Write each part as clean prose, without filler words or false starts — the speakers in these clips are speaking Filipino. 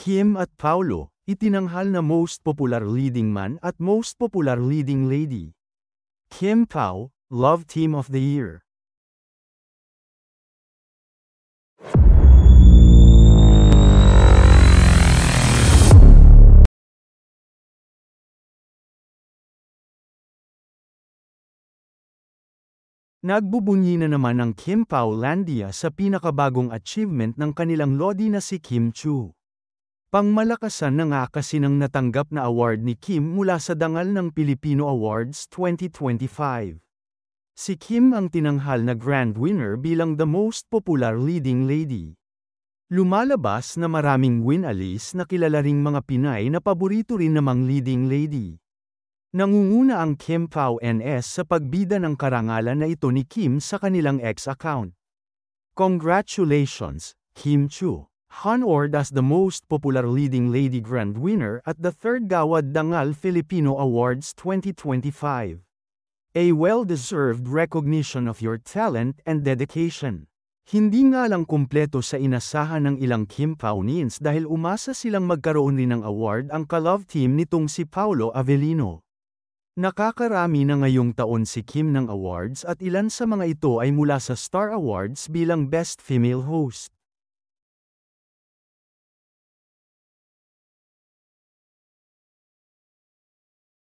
Kim at Paulo, itinanghal na Most Popular Leading Man at Most Popular Leading Lady. Kim Pao, Love Team of the Year. Nagbubunyi na naman ang Kim Pao Landia sa pinakabagong achievement ng kanilang lodi na si Kim Chu. Pangmalakasan na nga kasi ng natanggap na award ni Kim mula sa dangal ng Filipino Awards 2025. Si Kim ang tinanghal na grand winner bilang the most popular leading lady. Lumalabas na maraming win-alis na kilala ring mga Pinay na paborito rin namang leading lady. Nangunguna ang Kim Pao NS sa pagbida ng karangalan na ito ni Kim sa kanilang X account. Congratulations, Kim Chu, honored as the most popular leading lady grand winner at the 3rd Gawad Dangal Filipino Awards 2025. A well-deserved recognition of your talent and dedication. Hindi nga lang kumpleto sa inasahan ng ilang Kim Pao Nins dahil umasa silang magkaroon rin ng award ang ka-love team nitong si Paolo Avellino. Nakakarami na ngayong taon si Kim ng awards at ilan sa mga ito ay mula sa Star Awards bilang Best Female Host.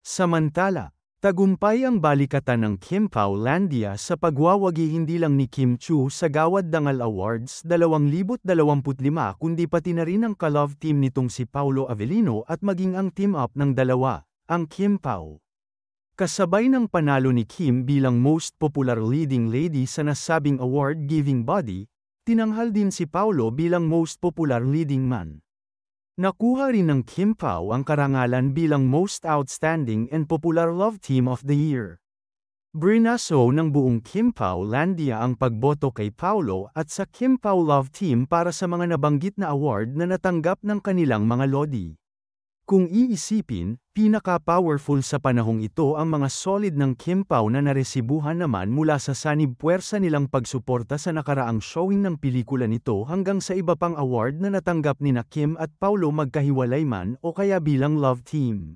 Samantala, tagumpay ang balikatan ng Kim Pao Landia sa pagwawagi hindi lang ni Kim Chu sa Gawad Dangal Awards 2025 kundi pati na rin ang ka-love team nitong si Paolo Avellino at maging ang team-up ng dalawa, ang Kim Pao. Kasabay ng panalo ni Kim bilang Most Popular Leading Lady sa nasabing award-giving body, tinanghal din si Paolo bilang Most Popular Leading Man. Nakuha rin ng Kim Pao ang karangalan bilang Most Outstanding and Popular Love Team of the Year. Brinaso ng buong Kim Pao Landia ang pagboto kay Paolo at sa Kim Pao Love Team para sa mga nabanggit na award na natanggap ng kanilang mga lodi. Kung iisipin, pinaka-powerful sa panahong ito ang mga solid ng Kim Pao na naresibuhan naman mula sa sanib puwersa nilang pagsuporta sa nakaraang showing ng pelikula nito hanggang sa iba pang award na natanggap nina Kim at Paolo magkahiwalay man o kaya bilang love team.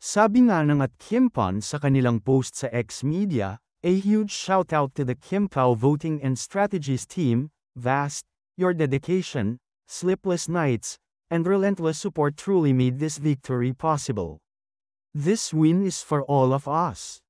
Sabi nga ng Kim Pon sa kanilang post sa X Media, a huge shoutout to the Kim Pao Voting and Strategies team, vast, your dedication, sleepless nights, and relentless support truly made this victory possible. This win is for all of us.